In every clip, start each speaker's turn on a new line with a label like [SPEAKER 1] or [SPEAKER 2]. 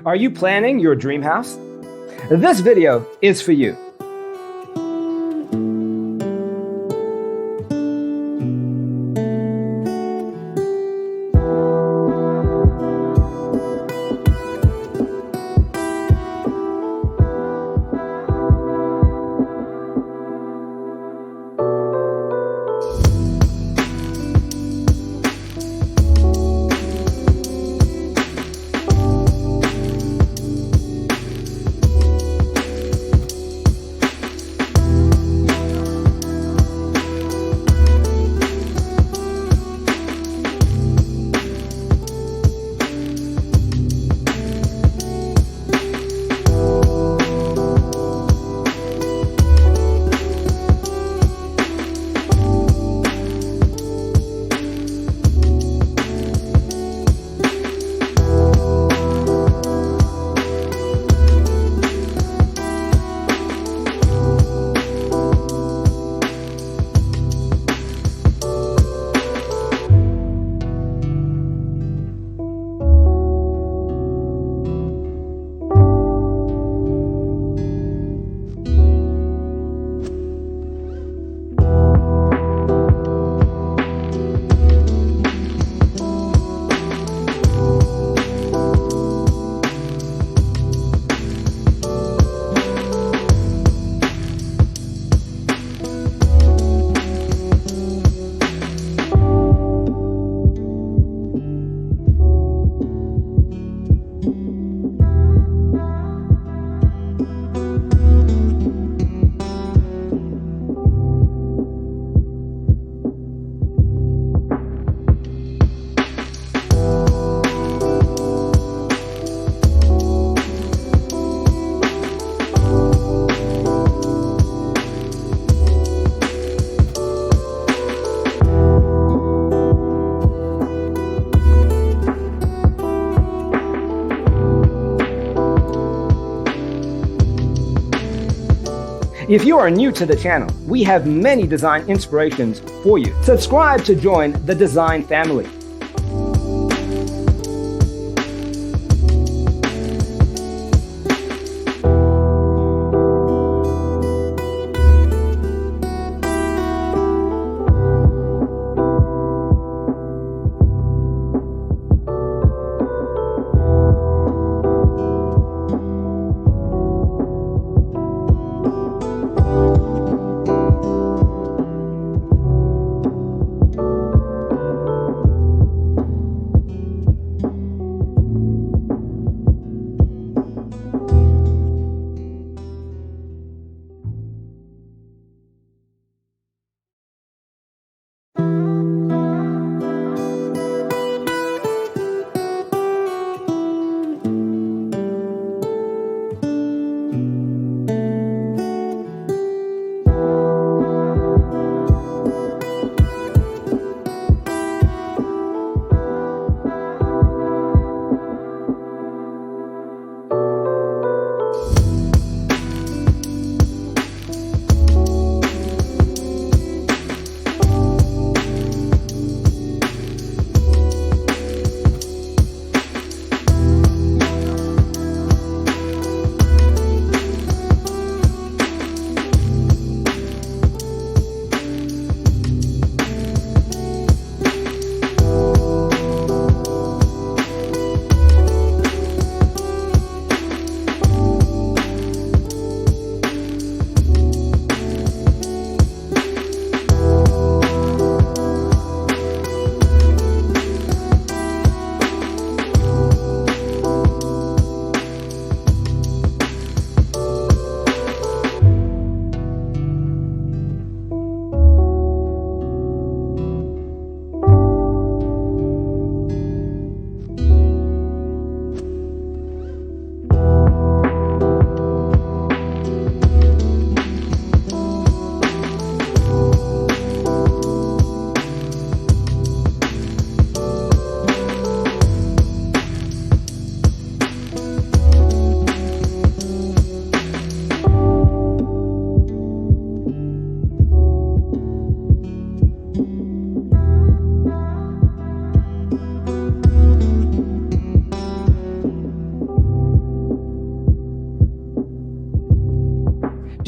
[SPEAKER 1] Are you planning your dream house? This video is for you. If you are new to the channel, we have many design inspirations for you. Subscribe to join the design family.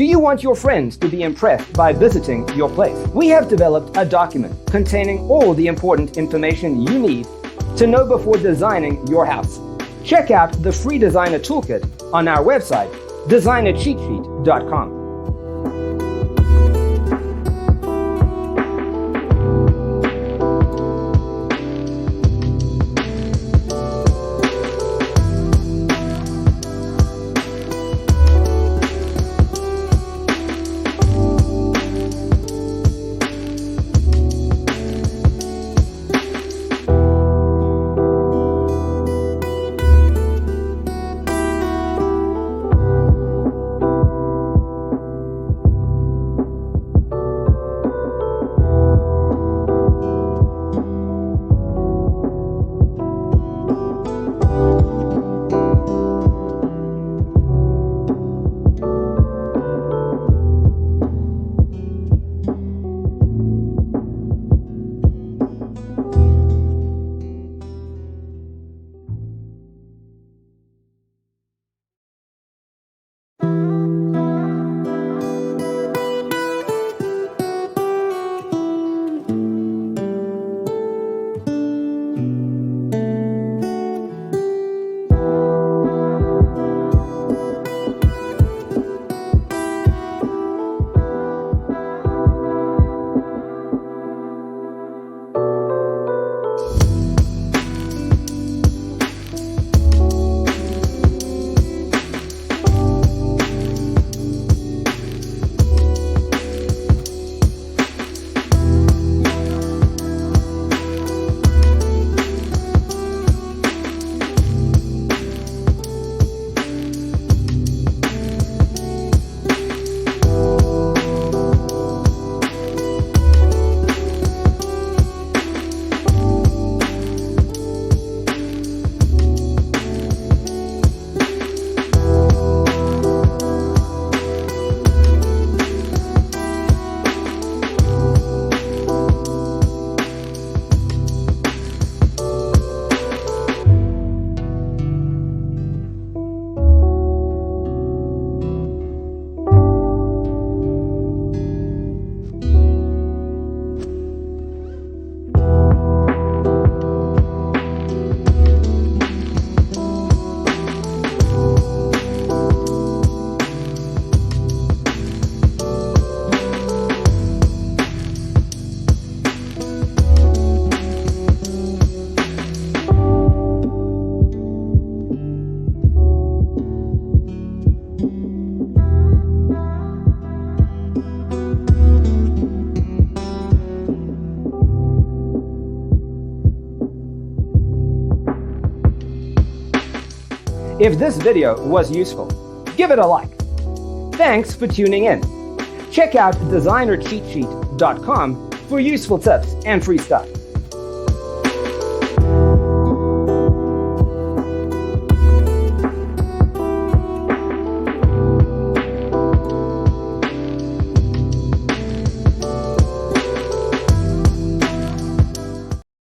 [SPEAKER 1] Do you want your friends to be impressed by visiting your place? We have developed a document containing all the important information you need to know before designing your house. Check out the free designer toolkit on our website, designercheatsheet.com. If this video was useful, give it a like. Thanks for tuning in. Check out designercheatsheet.com for useful tips and free stuff.